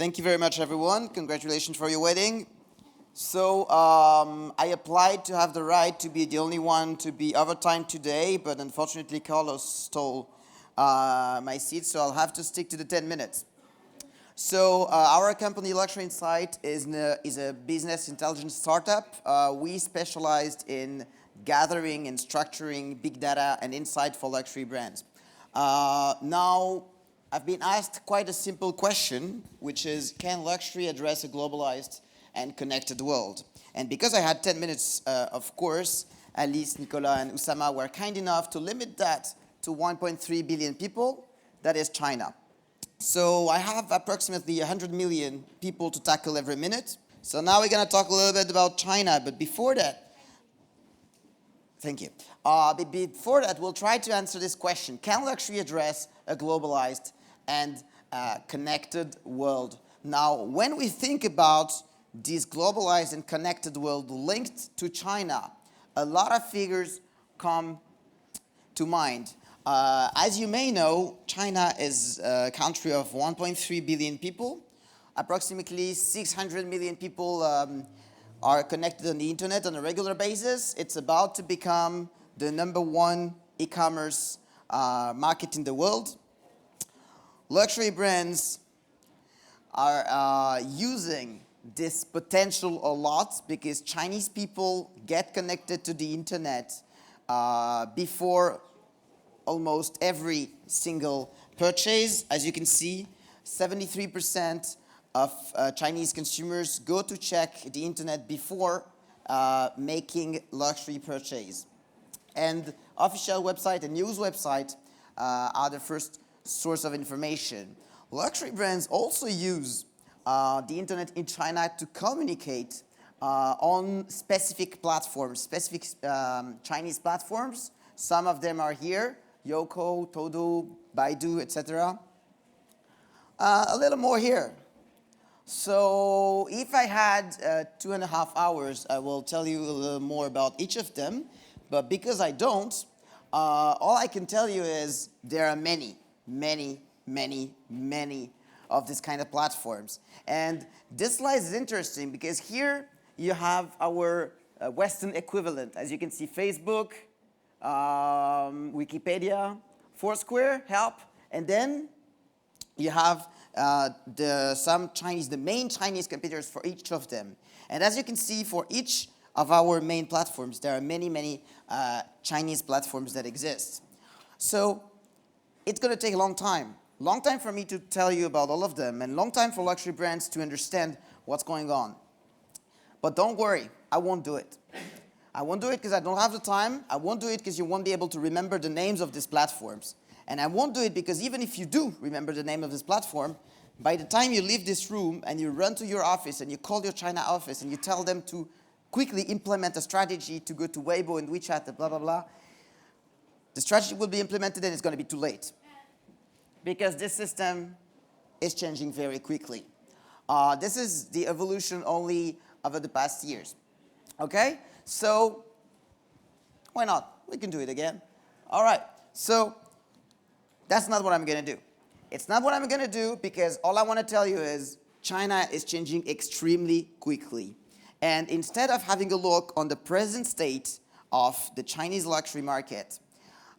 Thank you very much, everyone. Congratulations for your wedding. So I applied to have the right to be the only one to be overtime today, but unfortunately Carlos stole my seat, so I'll have to stick to the 10 minutes. So our company, Luxurynsight, is a business intelligence startup. We specialized in gathering and structuring big data and insight for luxury brands. Now, I've been asked quite a simple question, which is, can luxury address a globalized and connected world? And because I had 10 minutes, of course, Alice, Nicola, and Usama were kind enough to limit that to 1.3 billion people. That is China. So I have approximately 100 million people to tackle every minute. So now we're going to talk a little bit about China. But before that, thank you. Before that, we'll try to answer this question. Can luxury address a globalized and connected world? Now, when we think about this globalized and connected world linked to China, a lot of figures come to mind. As you may know, China is a country of 1.3 billion people. Approximately 600 million people are connected on the internet on a regular basis. It's about to become the #1 e-commerce market in the world. Luxury brands are using this potential a lot because Chinese people get connected to the internet before almost every single purchase. As you can see, 73% of Chinese consumers go to check the internet before making luxury purchase. And official website and news website are the first source of information. Luxury brands also use the internet in China to communicate on specific platforms, specific Chinese platforms. Some of them are here: Youku, Todo, Baidu, etc. A little more here. So if I had 2.5 hours, I will tell you a little more about each of them. But because I don't, all I can tell you is there are many of these kind of platforms. And this slide is interesting because here you have our Western equivalent. As you can see, Facebook, Wikipedia, Foursquare, Help, and then you have the main Chinese competitors for each of them. And as you can see, for each of our main platforms, there are many Chinese platforms that exist. So it's going to take a long time for me to tell you about all of them, and long time for luxury brands to understand what's going on. But don't worry, I won't do it. I won't do it because I don't have the time. I won't do it because you won't be able to remember the names of these platforms. And I won't do it because even if you do remember the name of this platform, by the time you leave this room and you run to your office and you call your China office and you tell them to quickly implement a strategy to go to Weibo and WeChat and blah, blah, blah, the strategy will be implemented and it's going to be too late. Because this system is changing very quickly. This is the evolution only over the past years. Okay? So, why not? We can do it again. All right. So, that's not what I'm going to do. It's not what I'm going to do because all I want to tell you is China is changing extremely quickly. And instead of having a look on the present state of the Chinese luxury market,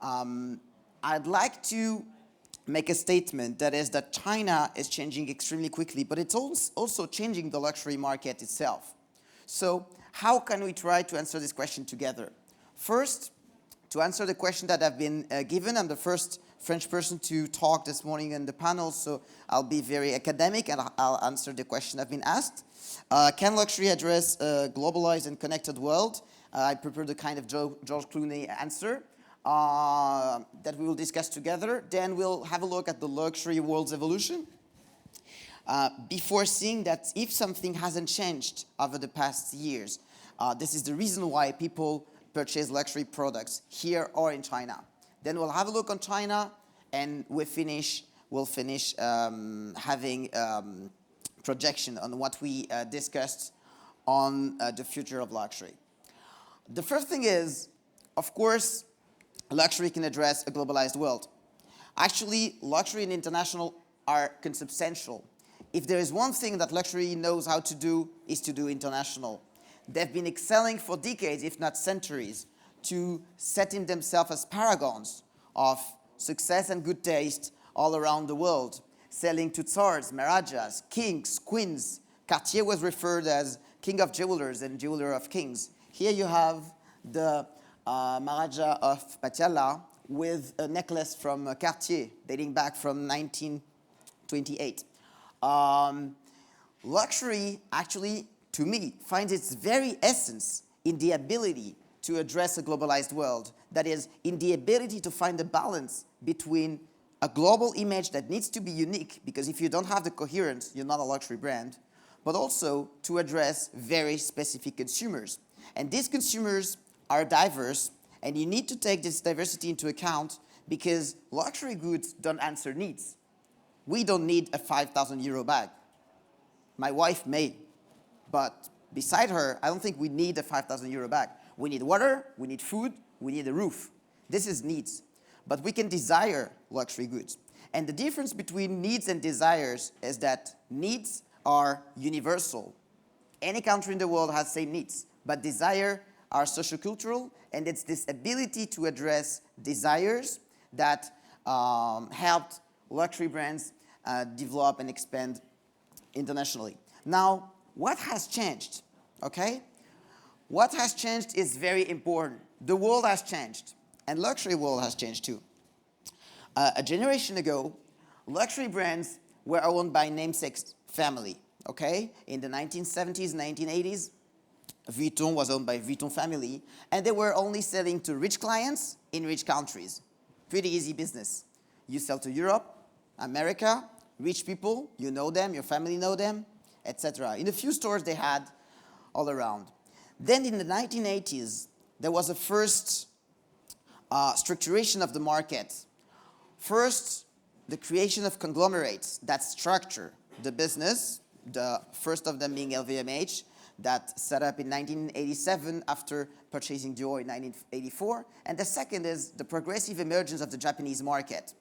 I'd like to make a statement that is that China is changing extremely quickly, but it's also changing the luxury market itself. So how can we try to answer this question together? First, to answer the question that I've been given, I'm the first French person to talk this morning in the panel, so I'll be very academic and I'll answer the question I've been asked. Can luxury address a globalized and connected world? I prepared a kind of George Clooney answer that we will discuss together. Then we'll have a look at the luxury world's evolution before seeing that if something hasn't changed over the past years, this is the reason why people purchase luxury products here or in China. Then we'll have a look on China, and we'll finish having projection on what we discussed on the future of luxury. The first thing is, of course, luxury can address a globalized world. Actually, luxury and international are consubstantial. if there is one thing that luxury knows how to do, is to do international. They've been excelling for decades, if not centuries, to setting themselves as paragons of success and good taste all around the world, selling to tsars, maharajas, kings, queens. Cartier was referred as king of jewelers and jeweler of kings. Here you have the Maharaja of Patiala with a necklace from Cartier dating back from 1928. Luxury actually, to me, finds its very essence in the ability to address a globalized world. That is, in the ability to find a balance between a global image that needs to be unique, because if you don't have the coherence, you're not a luxury brand, but also to address very specific consumers. And these consumers are diverse, and you need to take this diversity into account because luxury goods don't answer needs. We don't need a 5,000 euro bag. My wife may, but beside her, I don't think we need a 5,000 euro bag. We need water, we need food, we need a roof. This is needs. But we can desire luxury goods. And the difference between needs and desires is that needs are universal. Any country in the world has same needs, but desire are sociocultural, and it's this ability to address desires that helped luxury brands develop and expand internationally. Now, what has changed? Okay? What has changed is very important. The world has changed, and luxury world has changed too. A generation ago, luxury brands were owned by namesake family. Okay? In the 1970s, 1980s, Vuitton was owned by Vuitton family, and they were only selling to rich clients in rich countries. Pretty easy business. You sell to Europe, America, rich people, you know them, your family know them, etc. In a few stores they had all around. Then in the 1980s, there was a first structuration of the market. First, the creation of conglomerates that structure the business, the first of them being LVMH, that set up in 1987 after purchasing Dior in 1984. And the second is the progressive emergence of the Japanese market.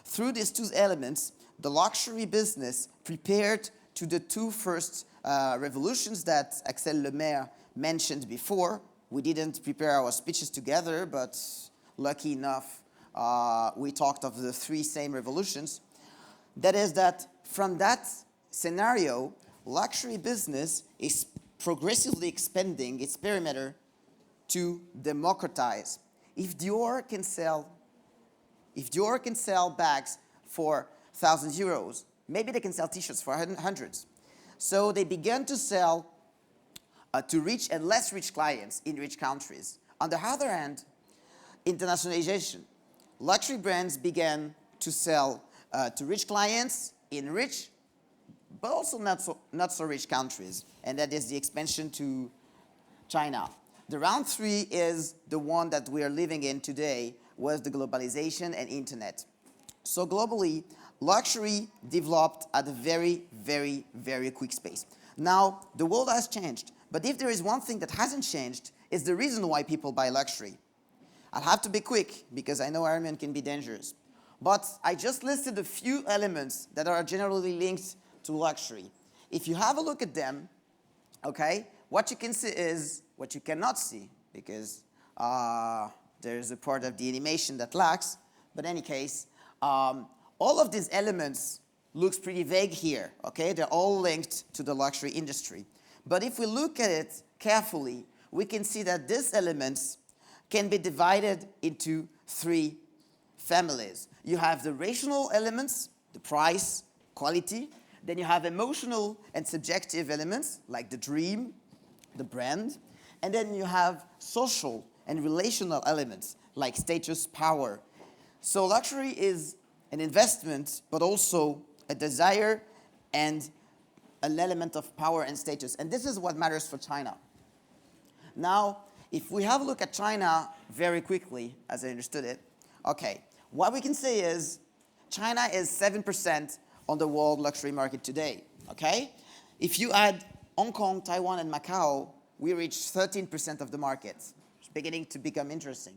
Through these two elements, the luxury business prepared to the two first revolutions that Axel Lemaire mentioned before. We didn't prepare our speeches together, but lucky enough, we talked of the three same revolutions. That is that from that scenario, luxury business is progressively expanding its perimeter to democratize. If Dior can sell bags for thousands of euros, maybe they can sell t-shirts for hundreds. So they began to sell to rich and less rich clients in rich countries. On the other hand, internationalization. Luxury brands began to sell to rich clients in rich but also not so rich countries, and that is the expansion to China. The round three is the one that we are living in today, was the globalization and internet. So globally, luxury developed at a very, very, very quick pace. Now, the world has changed, but if there is one thing that hasn't changed, it's the reason why people buy luxury. I'll have to be quick, because I know Ironman can be dangerous. But I just listed a few elements that are generally linked to luxury. If you have a look at them, okay, what you can see is what you cannot see, because there's a part of the animation that lacks. But in any case, all of these elements looks pretty vague here, okay? They're all linked to the luxury industry. But if we look at it carefully, we can see that these elements can be divided into three families. You have the rational elements, the price, quality. Then you have emotional and subjective elements, like the dream, the brand. And then you have social and relational elements, like status, power. So luxury is an investment, but also a desire and an element of power and status. And this is what matters for China. Now, if we have a look at China very quickly, as I understood it, okay, what we can say is China is 7% on the world luxury market today, okay? If you add Hong Kong, Taiwan, and Macau, we reach 13% of the market. It's beginning to become interesting.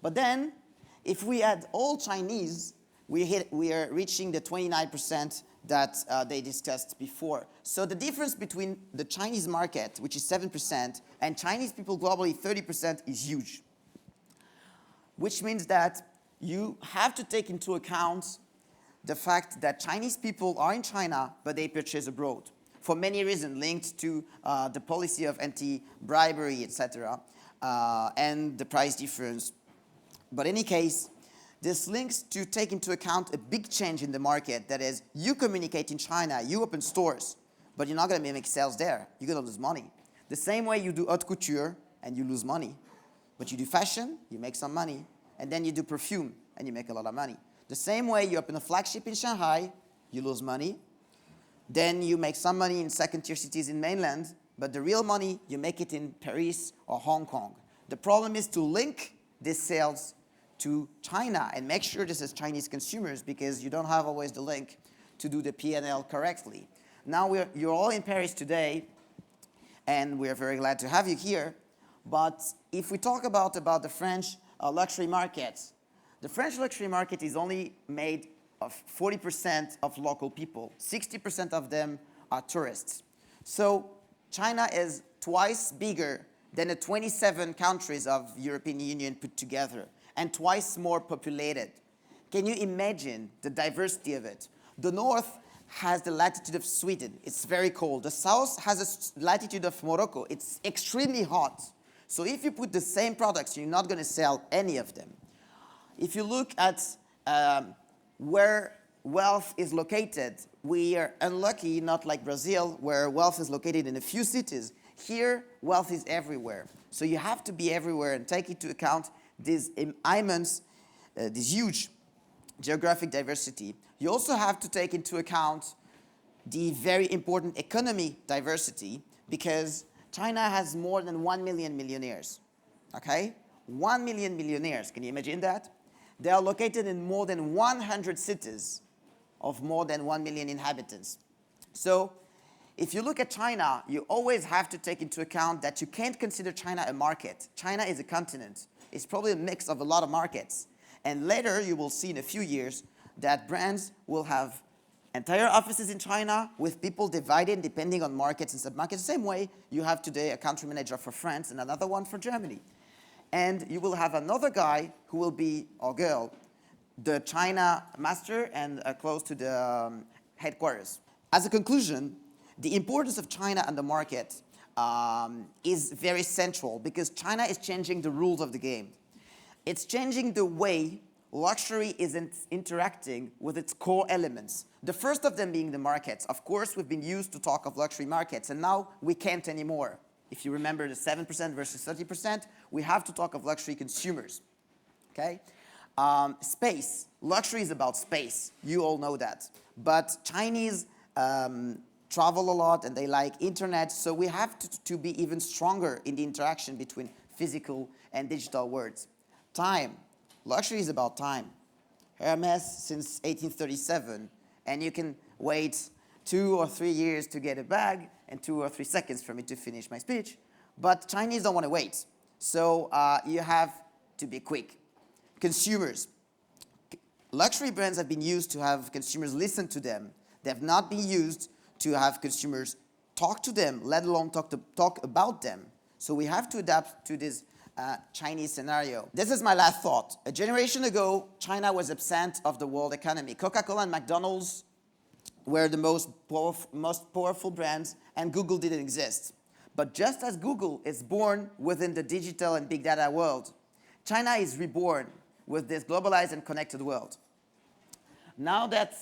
But then, if we add all Chinese, we are reaching the 29% that they discussed before. So the difference between the Chinese market, which is 7%, and Chinese people globally, 30%, is huge. Which means that you have to take into account the fact that Chinese people are in China, but they purchase abroad for many reasons linked to the policy of anti-bribery, etc., and the price difference. But in any case, this links to take into account a big change in the market. That is, you communicate in China, you open stores, but you're not going to make sales there. You're going to lose money. The same way you do haute couture and you lose money. But you do fashion, you make some money. And then you do perfume and you make a lot of money. The same way you open a flagship in Shanghai, you lose money. Then you make some money in second-tier cities in mainland, but the real money, you make it in Paris or Hong Kong. The problem is to link these sales to China and make sure this is Chinese consumers, because you don't have always the link to do the P&L correctly. Now you're all in Paris today, and we're very glad to have you here. But if we talk about the French luxury market, the French luxury market is only made of 40% of local people. 60% of them are tourists. So China is twice bigger than the 27 countries of European Union put together, and twice more populated. Can you imagine the diversity of it? The north has the latitude of Sweden. It's very cold. The south has a latitude of Morocco. It's extremely hot. So if you put the same products, you're not going to sell any of them. If you look at where wealth is located, we are unlucky, not like Brazil, where wealth is located in a few cities. Here, wealth is everywhere. So you have to be everywhere and take into account this immense, this huge geographic diversity. You also have to take into account the very important economy diversity, because China has more than 1 million millionaires, okay? 1 million millionaires, can you imagine that? They are located in more than 100 cities of more than 1 million inhabitants. So if you look at China, you always have to take into account that you can't consider China a market. China is a continent. It's probably a mix of a lot of markets. And later, you will see in a few years that brands will have entire offices in China with people divided depending on markets and submarkets. The same way you have today a country manager for France and another one for Germany. And you will have another guy who will be, or girl, the China master and close to the headquarters. As a conclusion, the importance of China and the market is very central, because China is changing the rules of the game. It's changing the way luxury is interacting with its core elements. The first of them being the markets. Of course, we've been used to talk of luxury markets, and now we can't anymore. If you remember the 7% versus 30%, we have to talk of luxury consumers, okay? Space. Luxury is about space. You all know that. But Chinese travel a lot and they like internet, so we have to be even stronger in the interaction between physical and digital worlds. Time. Luxury is about time. Hermes since 1837, and you can wait 2 or 3 years to get a bag and 2 or 3 seconds for me to finish my speech. But Chinese don't want to wait. So you have to be quick. Consumers. Luxury brands have been used to have consumers listen to them. They have not been used to have consumers talk to them, let alone talk about them. So we have to adapt to this Chinese scenario. This is my last thought. A generation ago, China was absent of the world economy. Coca-Cola and McDonald's were the most powerful brands, and Google didn't exist. But just as Google is born within the digital and big data world, China is reborn with this globalized and connected world. Now that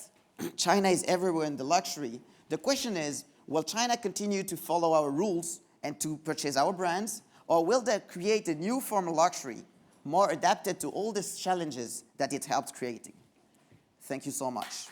China is everywhere in the luxury, the question is, will China continue to follow our rules and to purchase our brands, or will they create a new form of luxury, more adapted to all these challenges that it helped creating? Thank you so much.